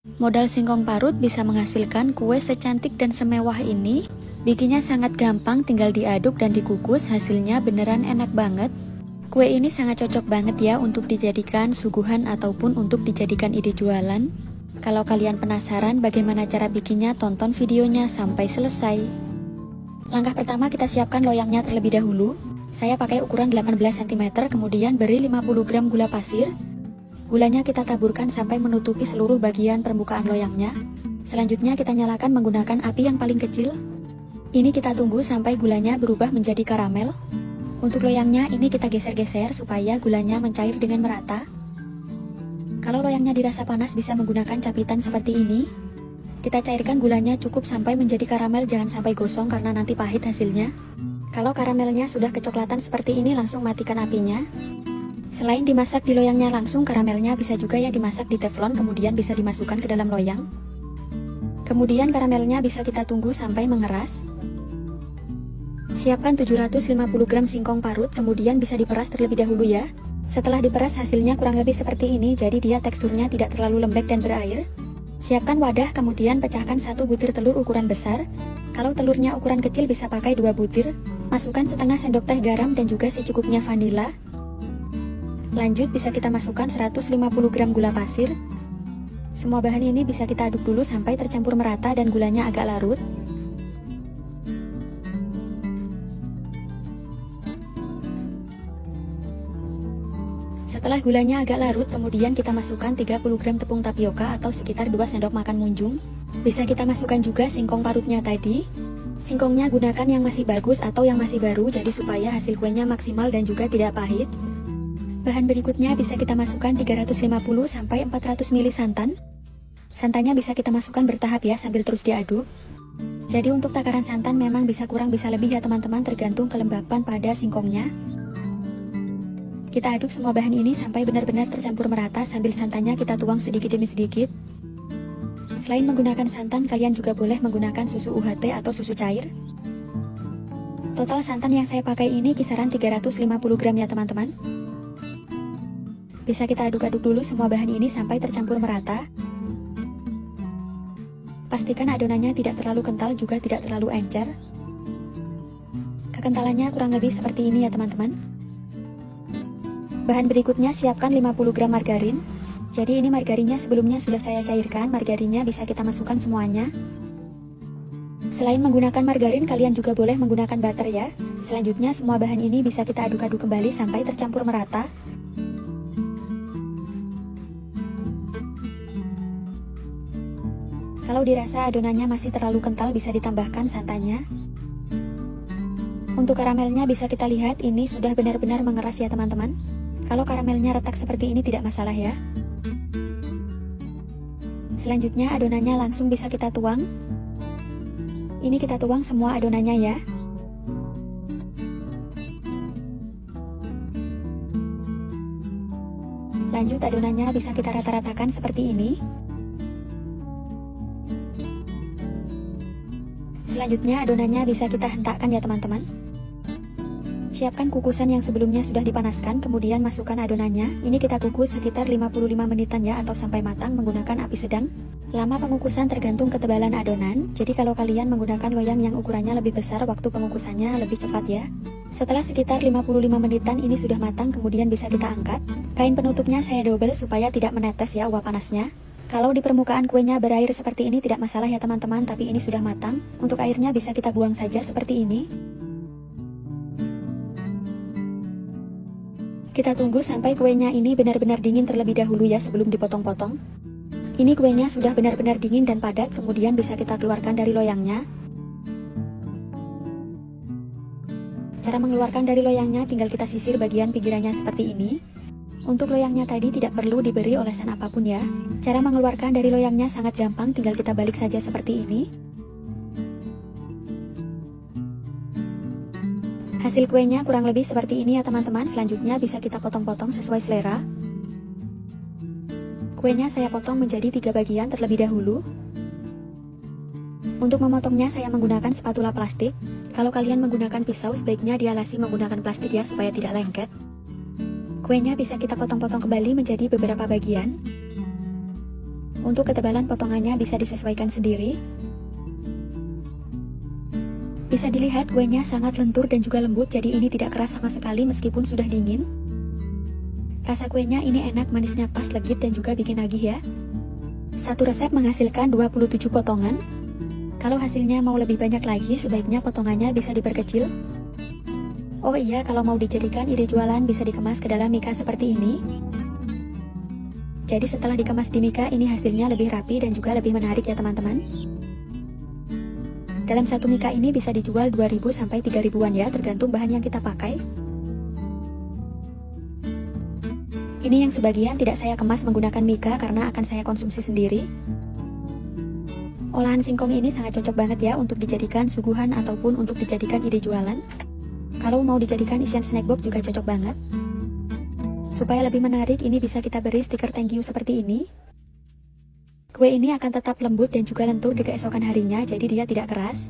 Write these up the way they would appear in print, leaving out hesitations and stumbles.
Modal singkong parut bisa menghasilkan kue secantik dan semewah ini. Bikinnya sangat gampang, tinggal diaduk dan dikukus, hasilnya beneran enak banget. Kue ini sangat cocok banget ya untuk dijadikan suguhan ataupun untuk dijadikan ide jualan. Kalau kalian penasaran bagaimana cara bikinnya, tonton videonya sampai selesai. Langkah pertama, kita siapkan loyangnya terlebih dahulu. Saya pakai ukuran 18 cm, kemudian beri 50 gram gula pasir. Gulanya kita taburkan sampai menutupi seluruh bagian permukaan loyangnya. Selanjutnya kita nyalakan menggunakan api yang paling kecil. Ini kita tunggu sampai gulanya berubah menjadi karamel. Untuk loyangnya ini kita geser-geser supaya gulanya mencair dengan merata. Kalau loyangnya dirasa panas bisa menggunakan capitan seperti ini. Kita cairkan gulanya cukup sampai menjadi karamel, jangan sampai gosong karena nanti pahit hasilnya. Kalau karamelnya sudah kecoklatan seperti ini, langsung matikan apinya. Selain dimasak di loyangnya langsung, karamelnya bisa juga ya dimasak di teflon, kemudian bisa dimasukkan ke dalam loyang. Kemudian karamelnya bisa kita tunggu sampai mengeras. Siapkan 750 gram singkong parut, kemudian bisa diperas terlebih dahulu ya. Setelah diperas hasilnya kurang lebih seperti ini, jadi dia teksturnya tidak terlalu lembek dan berair. Siapkan wadah, kemudian pecahkan 1 butir telur ukuran besar. Kalau telurnya ukuran kecil bisa pakai 2 butir. Masukkan setengah sendok teh garam dan juga secukupnya vanila. Lanjut bisa kita masukkan 150 gram gula pasir. Semua bahan ini bisa kita aduk dulu sampai tercampur merata dan gulanya agak larut. Setelah gulanya agak larut, kemudian kita masukkan 30 gram tepung tapioka atau sekitar 2 sendok makan munjung. Bisa kita masukkan juga singkong parutnya tadi. Singkongnya gunakan yang masih bagus atau yang masih baru, jadi supaya hasil kuenya maksimal dan juga tidak pahit. Bahan berikutnya bisa kita masukkan 350 sampai 400 ml santan. Santannya bisa kita masukkan bertahap ya, sambil terus diaduk. Jadi untuk takaran santan memang bisa kurang bisa lebih ya teman-teman, tergantung kelembapan pada singkongnya. Kita aduk semua bahan ini sampai benar-benar tercampur merata sambil santannya kita tuang sedikit demi sedikit. Selain menggunakan santan, kalian juga boleh menggunakan susu UHT atau susu cair. Total santan yang saya pakai ini kisaran 350 gram ya teman-teman. Bisa kita aduk-aduk dulu semua bahan ini sampai tercampur merata. Pastikan adonannya tidak terlalu kental juga tidak terlalu encer. Kekentalannya kurang lebih seperti ini ya teman-teman. Bahan berikutnya siapkan 50 gram margarin. Jadi ini margarinnya sebelumnya sudah saya cairkan, margarinnya bisa kita masukkan semuanya. Selain menggunakan margarin, kalian juga boleh menggunakan butter ya. Selanjutnya semua bahan ini bisa kita aduk-aduk kembali sampai tercampur merata. Kalau dirasa adonannya masih terlalu kental bisa ditambahkan santannya. Untuk karamelnya bisa kita lihat ini sudah benar-benar mengeras ya teman-teman. Kalau karamelnya retak seperti ini tidak masalah ya. Selanjutnya adonannya langsung bisa kita tuang. Ini kita tuang semua adonannya ya. Lanjut adonannya bisa kita rata-ratakan seperti ini. Selanjutnya adonannya bisa kita hentakkan ya teman-teman. Siapkan kukusan yang sebelumnya sudah dipanaskan, kemudian masukkan adonannya. Ini kita kukus sekitar 55 menitan ya, atau sampai matang menggunakan api sedang. Lama pengukusan tergantung ketebalan adonan, jadi kalau kalian menggunakan loyang yang ukurannya lebih besar, waktu pengukusannya lebih cepat ya. Setelah sekitar 55 menitan ini sudah matang, kemudian bisa kita angkat. Kain penutupnya saya double supaya tidak menetes ya uap panasnya. Kalau di permukaan kuenya berair seperti ini tidak masalah ya teman-teman, tapi ini sudah matang. Untuk airnya bisa kita buang saja seperti ini. Kita tunggu sampai kuenya ini benar-benar dingin terlebih dahulu ya sebelum dipotong-potong. Ini kuenya sudah benar-benar dingin dan padat, kemudian bisa kita keluarkan dari loyangnya. Cara mengeluarkan dari loyangnya tinggal kita sisir bagian pinggirannya seperti ini. Untuk loyangnya tadi tidak perlu diberi olesan apapun ya. Cara mengeluarkan dari loyangnya sangat gampang, tinggal kita balik saja seperti ini. Hasil kuenya kurang lebih seperti ini ya teman-teman. Selanjutnya bisa kita potong-potong sesuai selera. Kuenya saya potong menjadi 3 bagian terlebih dahulu. Untuk memotongnya saya menggunakan spatula plastik. Kalau kalian menggunakan pisau sebaiknya dialasi menggunakan plastik ya supaya tidak lengket. Kuenya bisa kita potong-potong kembali menjadi beberapa bagian. Untuk ketebalan potongannya bisa disesuaikan sendiri. Bisa dilihat kuenya sangat lentur dan juga lembut, jadi ini tidak keras sama sekali meskipun sudah dingin. Rasa kuenya ini enak, manisnya pas, legit, dan juga bikin nagih ya. Satu resep menghasilkan 27 potongan. Kalau hasilnya mau lebih banyak lagi, sebaiknya potongannya bisa diperkecil. Oh iya, kalau mau dijadikan ide jualan bisa dikemas ke dalam mika seperti ini. Jadi setelah dikemas di mika, ini hasilnya lebih rapi dan juga lebih menarik ya teman-teman. Dalam satu mika ini bisa dijual 2.000 sampai 3.000-an ya, tergantung bahan yang kita pakai. Ini yang sebagian tidak saya kemas menggunakan mika karena akan saya konsumsi sendiri. Olahan singkong ini sangat cocok banget ya untuk dijadikan suguhan ataupun untuk dijadikan ide jualan. Kalau mau dijadikan isian snack box juga cocok banget. Supaya lebih menarik, ini bisa kita beri stiker thank you seperti ini. Kue ini akan tetap lembut dan juga lentur di keesokan harinya, jadi dia tidak keras.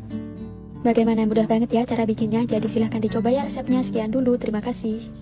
Bagaimana, mudah banget ya cara bikinnya, jadi silahkan dicoba ya resepnya. Sekian dulu, terima kasih.